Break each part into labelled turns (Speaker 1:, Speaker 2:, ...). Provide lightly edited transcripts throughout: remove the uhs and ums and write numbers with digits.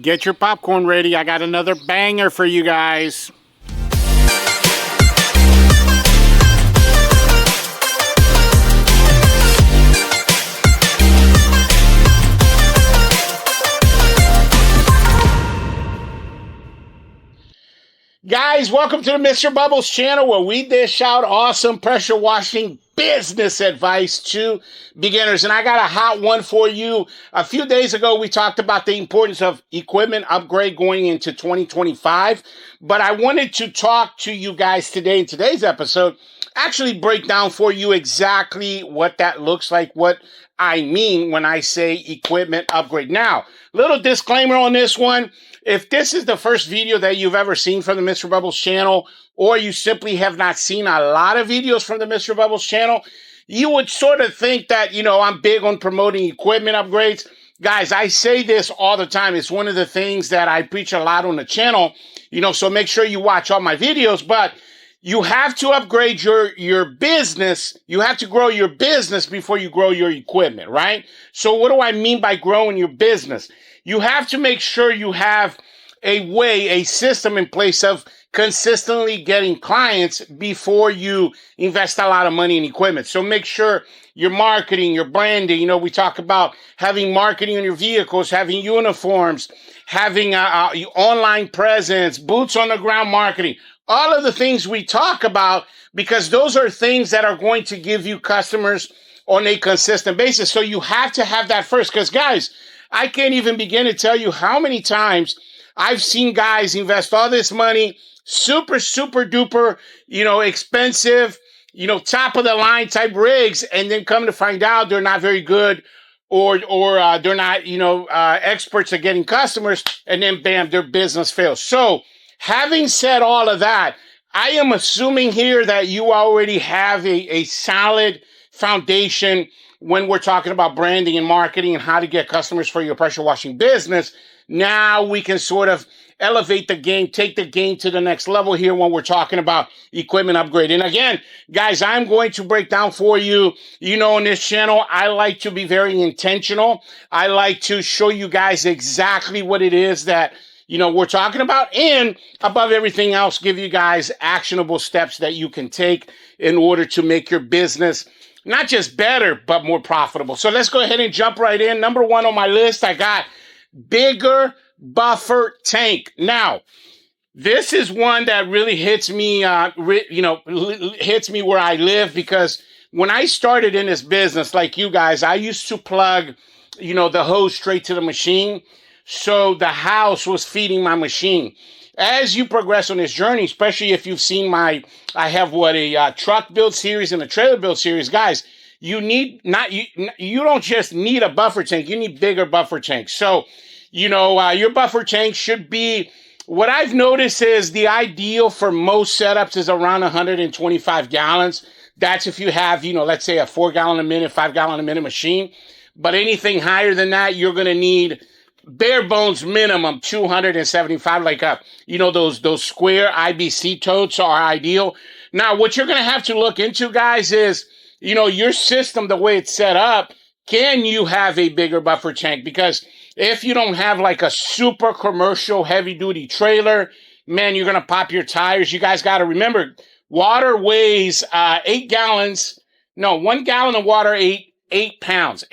Speaker 1: Get your popcorn ready. I got another banger for you guys. Guys, welcome to the Mr. Bubbles channel where we dish out awesome pressure washing business advice to beginners. And I got a hot one for you. A few days ago, we talked about the importance of equipment upgrade going into 2025. But I wanted to talk to you guys today in today's episode, actually break down for you exactly what that looks like, what I mean when I say equipment upgrade. Now, little disclaimer on this one. If this is the first video that you've ever seen from the Mr. Bubbles channel, or you simply have not seen a lot of videos from the Mr. Bubbles channel, you would sort of think that, I'm big on promoting equipment upgrades. Guys, I say this all the time. It's one of the things that I preach a lot on the channel, so make sure you watch all my videos, but you have to upgrade your business. You have to grow your business before you grow your equipment, right? So what do I mean by growing your business? You have to make sure you have a system in place of consistently getting clients before you invest a lot of money in equipment. So make sure your marketing, your branding, we talk about having marketing on your vehicles, having uniforms, having online presence, boots on the ground marketing, all of the things we talk about, because those are things that are going to give you customers on a consistent basis. So you have to have that first, because guys, I can't even begin to tell you how many times I've seen guys invest all this money, super, super duper, expensive, top of the line type rigs, and then come to find out they're not very good or they're not, experts at getting customers, and then bam, their business fails. So having said all of that, I am assuming here that you already have a solid foundation when we're talking about branding and marketing and how to get customers for your pressure washing business. Now we can sort of elevate the game, take the game to the next level here when we're talking about equipment upgrade. And again, guys, I'm going to break down for you, on this channel, I like to be very intentional. I like to show you guys exactly what it is that we're talking about, and above everything else, give you guys actionable steps that you can take in order to make your business not just better, but more profitable. So let's go ahead and jump right in. Number one on my list, I got bigger buffer tank. Now, this is one that really hits me, hits me where I live, because when I started in this business, like you guys, I used to plug, the hose straight to the machine. So the house was feeding my machine. As you progress on this journey, especially if you've seen I have a truck build series and a trailer build series, guys, you don't just need a buffer tank, you need bigger buffer tanks. So, your buffer tank should be, what I've noticed is the ideal for most setups is around 125 gallons. That's if you have, let's say a 4 gallon a minute, 5 gallon a minute machine. But anything higher than that, you're going to need bare bones minimum 275, like those square IBC totes are ideal. Now, what you're going to have to look into, guys, is, your system, the way it's set up, can you have a bigger buffer tank? Because if you don't have like a super commercial heavy duty trailer, man, you're going to pop your tires. You guys got to remember, water weighs 8 gallons. No, 1 gallon of water, 8 pounds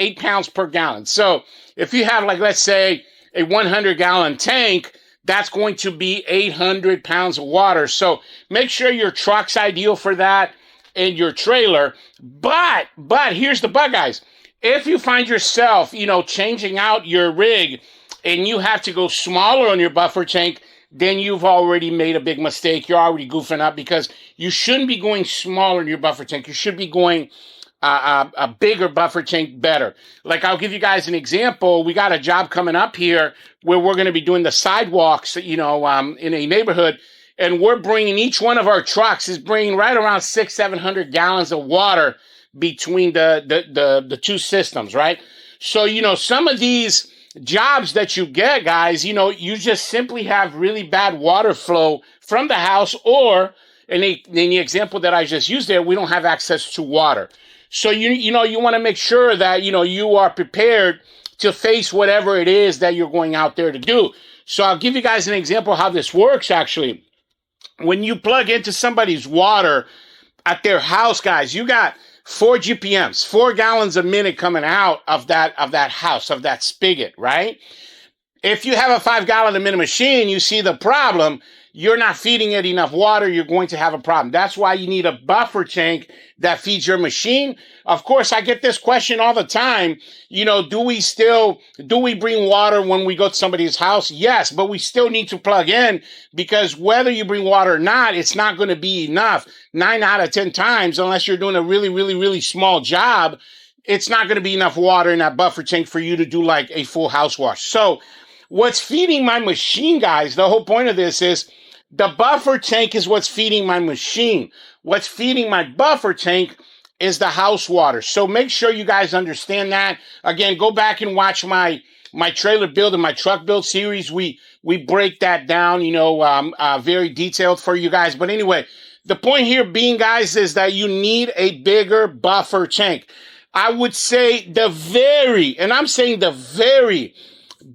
Speaker 1: per gallon. So if you have, like, let's say a 100 gallon tank, that's going to be 800 pounds of water. So make sure your truck's ideal for that and your trailer. But here's the but, guys. If you find yourself, changing out your rig and you have to go smaller on your buffer tank, then you've already made a big mistake. You're already goofing up, because you shouldn't be going smaller in your buffer tank. You should be going a bigger buffer tank better. Like, I'll give you guys an example. We got a job coming up here where we're going to be doing the sidewalks, in a neighborhood, and we're bringing, each one of our trucks is bringing right around 600-700 gallons of water between the two systems, right? So, some of these jobs that you get, guys, you just simply have really bad water flow from the house, or in the example that I just used there, we don't have access to water. So, you want to make sure that, you are prepared to face whatever it is that you're going out there to do. So I'll give you guys an example how this works actually. When you plug into somebody's water at their house, guys, you got 4 GPMs, 4 gallons a minute coming out of that house, of that spigot, right? If you have a 5 gallon a minute machine, you see the problem. You're not feeding it enough water, you're going to have a problem. That's why you need a buffer tank that feeds your machine. Of course, I get this question all the time. You know, do we bring water when we go to somebody's house? Yes, but we still need to plug in, because whether you bring water or not, it's not going to be enough. 9 out of 10 times, unless you're doing a really, really, really small job, it's not going to be enough water in that buffer tank for you to do like a full house wash. So what's feeding my machine, guys, the whole point of this is the buffer tank is what's feeding my machine. What's feeding my buffer tank is the house water. So make sure you guys understand that. Again, go back and watch my trailer build and my truck build series. We break that down, you know, very detailed for you guys. But anyway, the point here being, guys, is that you need a bigger buffer tank. I would say and I'm saying the very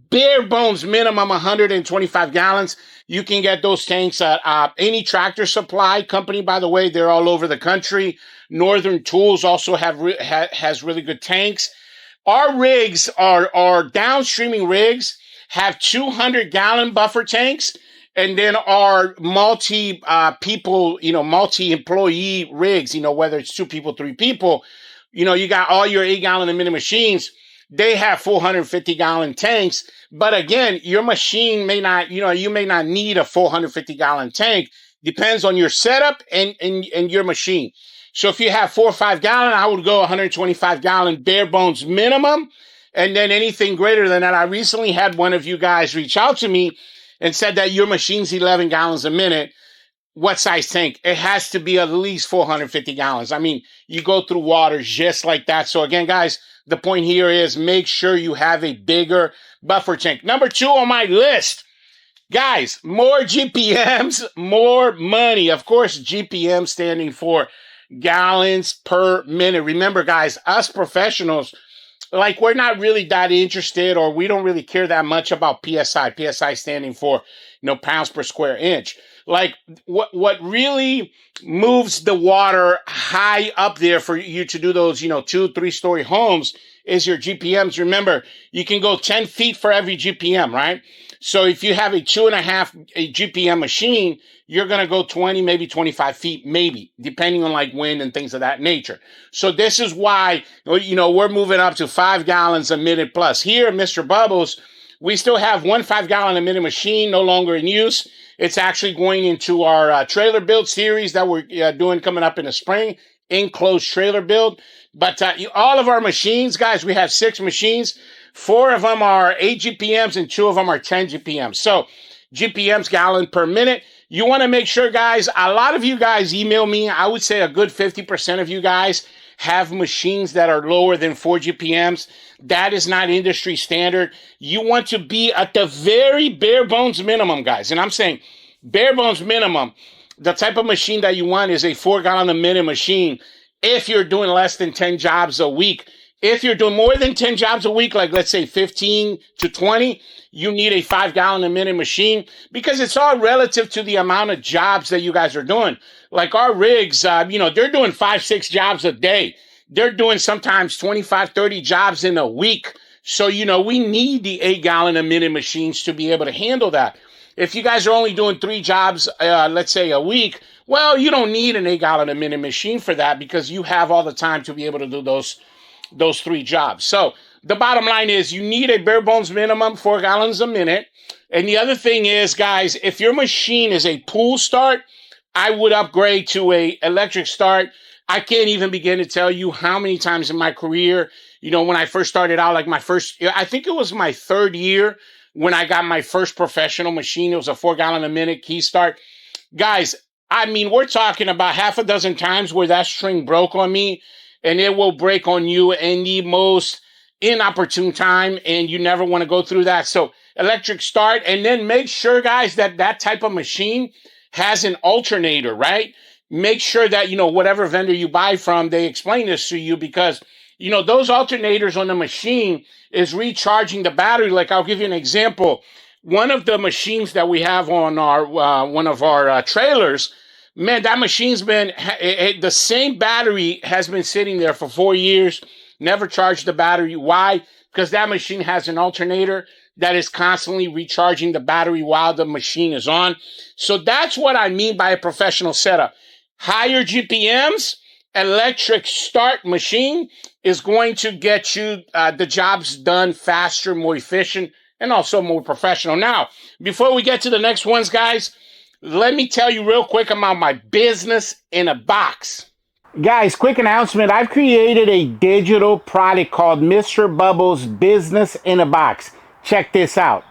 Speaker 1: bare bones minimum 125 gallons. You can get those tanks at any Tractor Supply company, by the way. They're all over the country. Northern Tools also has really good tanks. Our rigs, our downstreaming rigs, have 200-gallon buffer tanks. And then our multi-employee rigs, you know, whether it's 2 people, 3 people, you know, you got all your 8-gallon a minute machines. They have 450-gallon tanks. But again, your machine may not, you know, you may not need a 450-gallon tank. Depends on your setup and your machine. So if you have 4 or 5 gallon, I would go 125-gallon bare bones minimum. And then anything greater than that. I recently had one of you guys reach out to me and said that your machine's 11 gallons a minute. What size tank? It has to be at least 450 gallons. I mean, you go through water just like that. So again, guys, the point here is make sure you have a bigger buffer tank. Number 2 on my list, guys, more GPMs, more money. Of course, GPM standing for gallons per minute. Remember, guys, us professionals, like, we're not really that interested, or we don't really care that much about PSI. PSI standing for, you know, pounds per square inch. Like, what really moves the water high up there for you to do those, you know, 2-3-story homes is your GPMs. Remember, you can go 10 feet for every GPM, right? So if you have a 2.5 GPM machine, you're going to go 20, maybe 25 feet, maybe, depending on like wind and things of that nature. So this is why, you know, we're moving up to 5 gallons a minute plus. Here, Mr. Bubbles, we still have 1 5-gallon a minute machine, no longer in use. It's actually going into our trailer build series that we're doing coming up in the spring, enclosed trailer build. But all of our machines, guys, we have 6 machines. 4 of them are 8 GPMs and 2 of them are 10 GPMs. So GPMs, gallon per minute. You want to make sure, guys, a lot of you guys email me. I would say a good 50% of you guys have machines that are lower than 4 GPMs. That is not industry standard. You want to be at the very bare bones minimum, guys. And I'm saying bare bones minimum. The type of machine that you want is a 4 gallon a minute machine if you're doing less than 10 jobs a week. If you're doing more than 10 jobs a week, like let's say 15 to 20, you need a 5 gallon a minute machine, because it's all relative to the amount of jobs that you guys are doing. Like our rigs, you know, they're doing 5-6 jobs a day. They're doing sometimes 25-30 jobs in a week. So, you know, we need the 8 gallon a minute machines to be able to handle that. If you guys are only doing 3 jobs, let's say a week, well, you don't need an 8 gallon a minute machine for that, because you have all the time to be able to do those 3 jobs. So the bottom line is you need a bare bones minimum 4 gallons a minute. And the other thing is, guys, if your machine is a pull start, I would upgrade to a electric start. I can't even begin to tell you how many times in my career, you know, when I first started out, like I think it was my 3rd year when I got my first professional machine. It was a 4 gallon a minute key start. Guys, I mean, we're talking about half a dozen times where that string broke on me, and it will break on you in the most inopportune time, and you never want to go through that. So electric start, and then make sure, guys, that that type of machine has an alternator, right? Make sure that, you know, whatever vendor you buy from, they explain this to you, because those alternators on the machine is recharging the battery. Like, I'll give you an example. One of the machines that we have on our one of our trailers, man, that machine's been, the same battery has been sitting there for 4 years, never charged the battery. Why? Because that machine has an alternator that is constantly recharging the battery while the machine is on. So that's what I mean by a professional setup. Higher GPMs, electric start machine is going to get you the jobs done faster, more efficient, and also more professional. Now, before we get to the next ones, guys, let me tell you real quick about my business in a box. Guys, quick announcement. I've created a digital product called Mr. Bubbles Business in a Box. Check this out.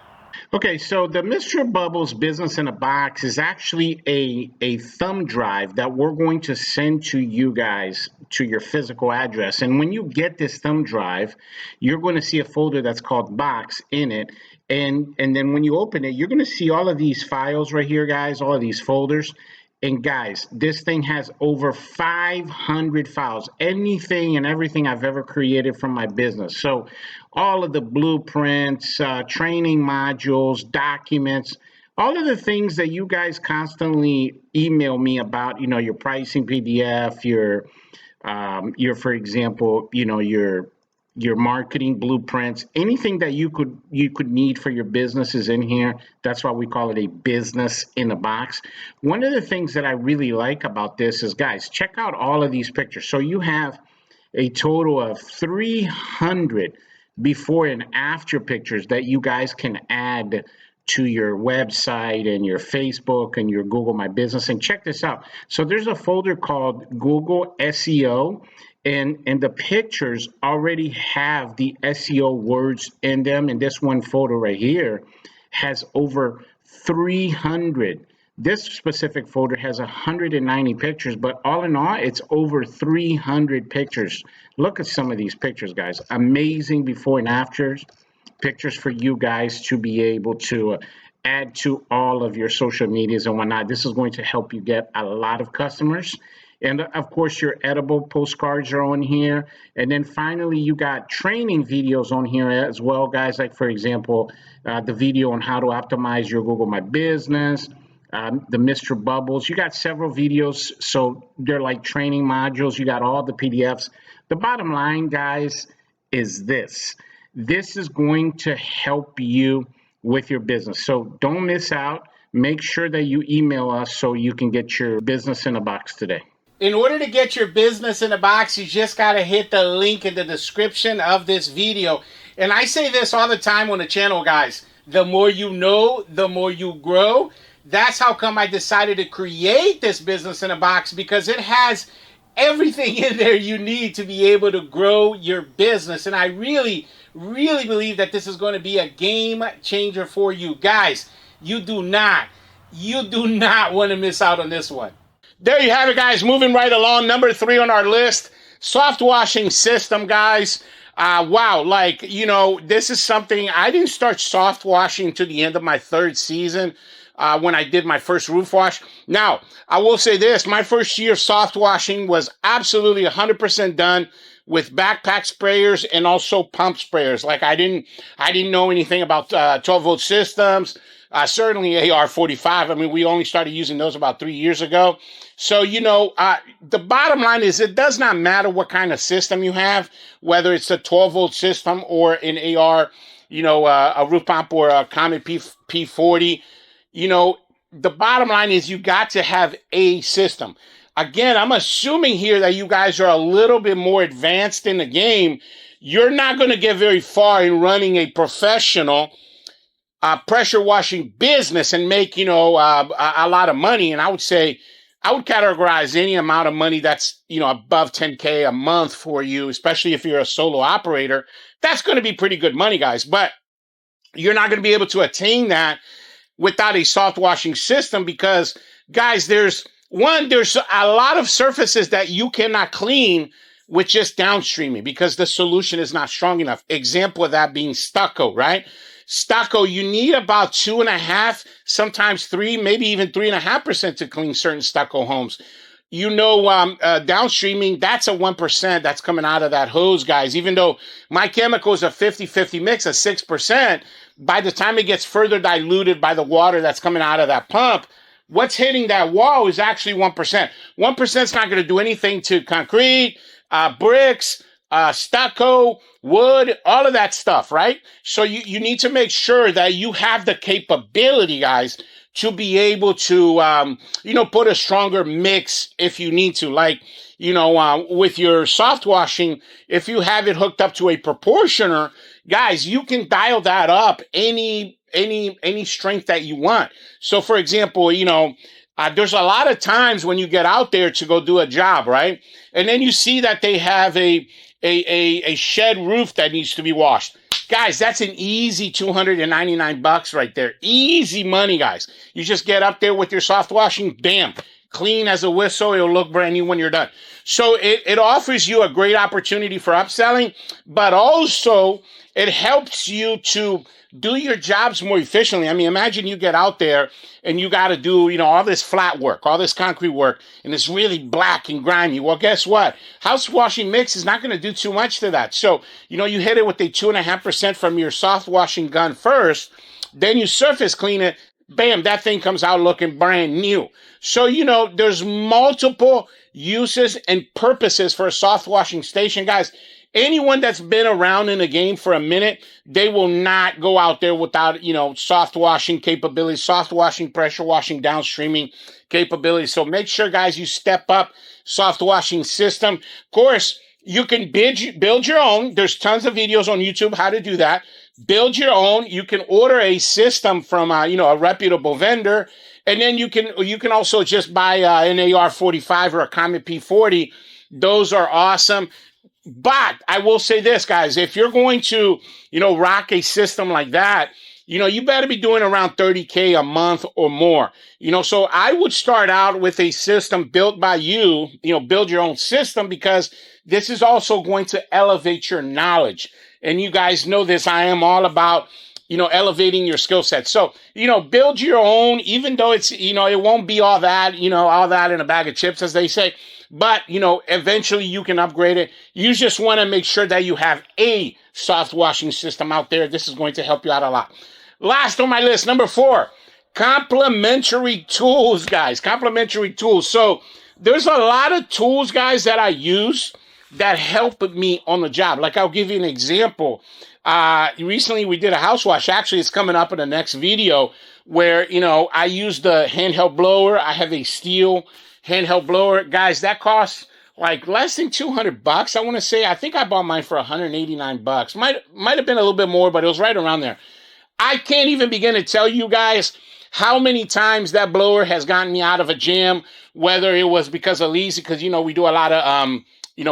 Speaker 1: Okay, so the Mr. Bubbles Business in a Box is actually a thumb drive that we're going to send to you guys to your physical address. And when you get this thumb drive, you're going to see a folder that's called Box in it. And then when you open it, you're going to see all of these files right here, guys, all of these folders. And guys, this thing has over 500 files, anything and everything I've ever created from my business. So all of the blueprints, training modules, documents, all of the things that you guys constantly email me about, your pricing PDF, your for example, your marketing blueprints, anything that you could need for your business is in here. That's why we call it a business in a box. One of the things that I really like about this is, guys, check out all of these pictures. So you have a total of 300 before and after pictures that you guys can add to your website and your Facebook and your Google My Business. And check this out. So there's a folder called Google SEO. And the pictures already have the SEO words in them. And this one photo right here has over 300. This specific folder has 190 pictures, but all in all, it's over 300 pictures. Look at some of these pictures, guys. Amazing before and after pictures for you guys to be able to add to all of your social medias and whatnot. This is going to help you get a lot of customers. And of course, your edible postcards are on here. And then finally, you got training videos on here as well, guys. Like, for example, the video on how to optimize your Google My Business, the Mr. Bubbles. You got several videos. So they're like training modules. You got all the PDFs. The bottom line, guys, is this. This is going to help you with your business. So don't miss out. Make sure that you email us so you can get your business in a box today. In order to get your business in a box, you just got to hit the link in the description of this video. And I say this all the time on the channel, guys. The more you know, the more you grow. That's how come I decided to create this business in a box, because it has everything in there you need to be able to grow your business. And I really, really believe that this is going to be a game changer for you. Guys, you do not want to miss out on this one. There you have it, guys. Moving right along. Number 3 on our list, soft washing system, guys. Wow. Like, this is something I didn't start soft washing to the end of my 3rd season when I did my first roof wash. Now, I will say this. My first year of soft washing was absolutely 100% done with backpack sprayers and also pump sprayers. Like, I didn't know anything about 12-volt systems. Certainly AR-45. I mean, we only started using those about 3 years ago. So, the bottom line is it does not matter what kind of system you have, whether it's a 12-volt system or an AR, a roof pump or a Comet P40. The bottom line is you got to have a system. Again, I'm assuming here that you guys are a little bit more advanced in the game. You're not going to get very far in running a professional pressure washing business and make, a lot of money. And I would categorize any amount of money that's, above 10K a month for you, especially if you're a solo operator. That's going to be pretty good money, guys. But you're not going to be able to attain that without a soft washing system because, guys, there's a lot of surfaces that you cannot clean with just downstreaming because the solution is not strong enough. Example of that being stucco, right? Stucco, you need about 2.5%, sometimes 3%, maybe even 3.5% to clean certain stucco homes. downstreaming, that's a 1% that's coming out of that hose, guys. Even though my chemical is a 50-50 mix of 6%, by the time it gets further diluted by the water that's coming out of that pump, what's hitting that wall is actually 1%. 1% is not going to do anything to concrete, bricks, stucco, wood, all of that stuff, right? So you need to make sure that you have the capability, guys, to be able to, put a stronger mix if you need to. Like, with your soft washing, if you have it hooked up to a proportioner, guys, you can dial that up any strength that you want. So, for example, there's a lot of times when you get out there to go do a job, right? And then you see that they have a shed roof that needs to be washed. Guys, that's an easy $299 right there. Easy money, guys. You just get up there with your soft washing, bam, clean as a whistle. It'll look brand new when you're done. So it offers you a great opportunity for upselling, but also it helps you to do your jobs more efficiently. I mean, imagine you get out there and you got to do, all this flat work, all this concrete work, and it's really black and grimy. Well, guess what? House washing mix is not going to do too much to that. So, you hit it with a 2.5% from your soft washing gun first, then you surface clean it, bam, that thing comes out looking brand new. So, there's multiple uses and purposes for a soft washing station, guys. Anyone that's been around in the game for a minute, they will not go out there without, soft washing capabilities, soft washing, pressure washing, downstreaming capabilities. So make sure, guys, you step up soft washing system. Of course, you can build your own. There's tons of videos on YouTube how to do that. Build your own. You can order a system from, a reputable vendor. And then you can also just buy an AR-45 or a Comet P40. Those are awesome. But I will say this, guys, if you're going to, rock a system like that, you better be doing around $30K a month or more. So I would start out with a system built by you, build your own system, because this is also going to elevate your knowledge. And you guys know this, I am all about, elevating your skill set. So, build your own, even though it's, it won't be all that, all that in a bag of chips, as they say. But, eventually you can upgrade it. You just want to make sure that you have a soft washing system out there. This is going to help you out a lot. Last on my list, number 4, complementary tools, guys. Complementary tools. So there's a lot of tools, guys, that I use that help me on the job. Like, I'll give you an example. Recently we did a house wash. Actually, it's coming up in the next video where, I use the handheld blower. I have a steel handheld blower. Guys, that costs like less than $200. I want to say, I think I bought mine for $189. Might have been a little bit more, but it was right around there. I can't even begin to tell you guys how many times that blower has gotten me out of a jam, whether it was because of leaves, because, we do a lot of,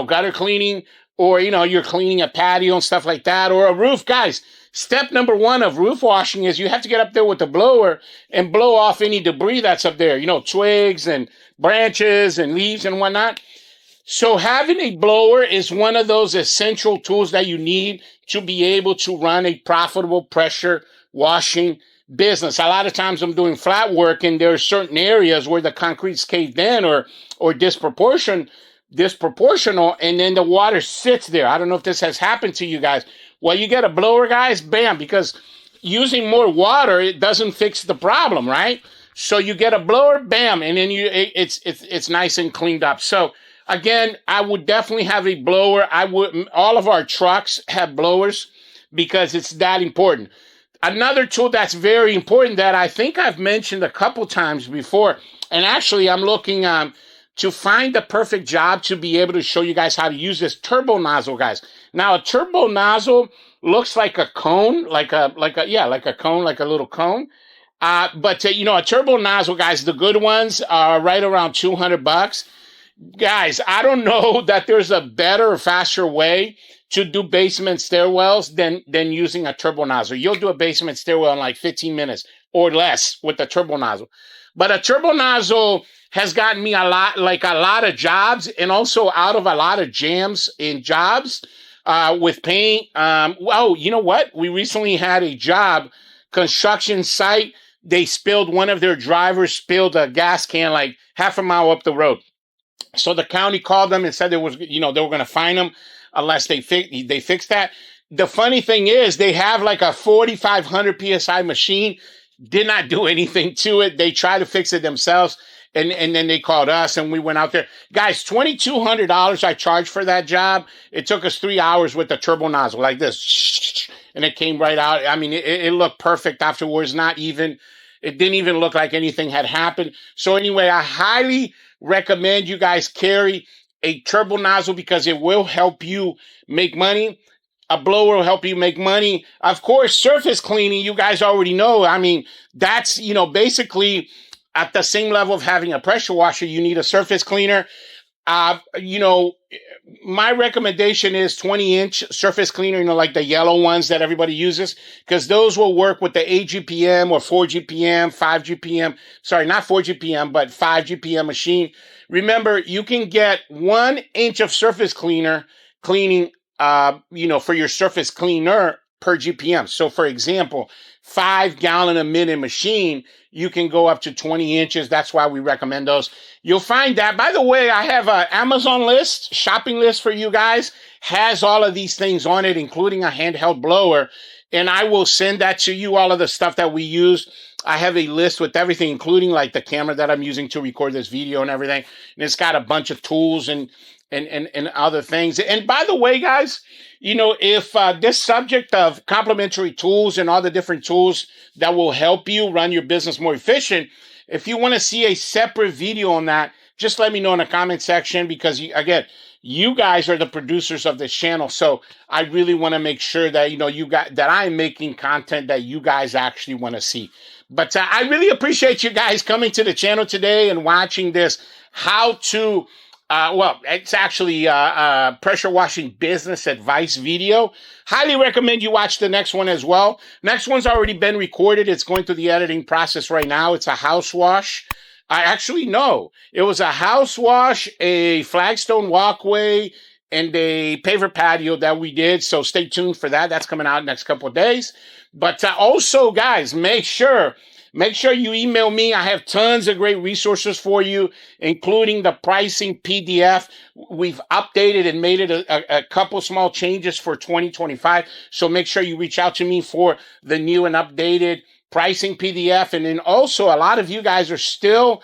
Speaker 1: gutter cleaning, or, you're cleaning a patio and stuff like that, or a roof. Guys, step number 1 of roof washing is you have to get up there with the blower and blow off any debris that's up there, twigs and branches and leaves and whatnot. So having a blower is one of those essential tools that you need to be able to run a profitable pressure washing business. A lot of times I'm doing flat work, and there are certain areas where the concrete's caved in or disproportional, and then the water sits there. I don't know if this has happened to you guys. Well, you get a blower, guys, bam, because using more water, it doesn't fix the problem, right? So you get a blower, bam, and then it's nice and cleaned up. So again, I would definitely have a blower. All of our trucks have blowers because it's that important. Another tool that's very important that I think I've mentioned a couple times before, and actually I'm looking to find the perfect job to be able to show you guys how to use this turbo nozzle, guys. Now, a turbo nozzle looks like a cone, like a cone, like a little cone. But a turbo nozzle, guys, the good ones are right around $200. Guys, I don't know that there's a better or faster way to do basement stairwells than using a turbo nozzle. You'll do a basement stairwell in like 15 minutes or less with a turbo nozzle. But a turbo nozzle has gotten me a lot of jobs, and also out of a lot of jams in jobs with paint. You know what? We recently had a job, construction site. One of their drivers spilled a gas can like half a mile up the road. So the county called them and said they were going to fine them unless they fix that. The funny thing is they have like a 4,500 PSI machine, did not do anything to it. They tried to fix it themselves. And then they called us and we went out there. Guys, $2,200 I charged for that job. It took us 3 hours with the turbo nozzle like this. And it came right out. I mean, it looked perfect afterwards. It didn't even look like anything had happened. So anyway, I highly recommend you guys carry a turbo nozzle because it will help you make money. A blower will help you make money. Of course, surface cleaning, you guys already know. I mean, that's, basically at the same level of having a pressure washer, you need a surface cleaner. My recommendation is 20-inch surface cleaner, like the yellow ones that everybody uses, because those will work with the 8 GPM or 4 GPM, 5 GPM. Sorry, not 4 GPM, but 5 GPM machine. Remember, you can get 1 inch of surface cleaning, for your surface cleaner per GPM. So for example, 5 gallon a minute machine, you can go up to 20 inches. That's why we recommend those. You'll find that. By the way, I have an Amazon list, shopping list for you guys, has all of these things on it, including a handheld blower. And I will send that to you, all of the stuff that we use. I have a list with everything, including like the camera that I'm using to record this video and everything. And it's got a bunch of tools and other things. And by the way, guys, if this subject of complementary tools and all the different tools that will help you run your business more efficient, if you want to see a separate video on that, just let me know in the comment section because, again, you guys are the producers of this channel. So I really want to make sure that, that I'm making content that you guys actually want to see. But I really appreciate you guys coming to the channel today and watching this how to it's actually a pressure washing business advice video. Highly recommend you watch the next one as well. Next one's already been recorded. It's going through the editing process right now. It's a house wash. It was a house wash, a flagstone walkway, and a paver patio that we did. So stay tuned for that. That's coming out next couple of days. But also, guys, make sure you email me. I have tons of great resources for you, including the pricing PDF. We've updated and made it a couple small changes for 2025. So make sure you reach out to me for the new and updated pricing PDF. And then also, a lot of you guys are still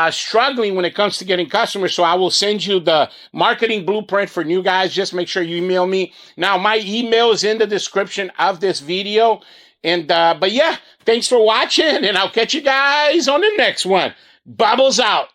Speaker 1: struggling when it comes to getting customers. So I will send you the marketing blueprint for new guys. Just make sure you email me. Now, my email is in the description of this video. And, but yeah, thanks for watching, and I'll catch you guys on the next one. Bubbles out.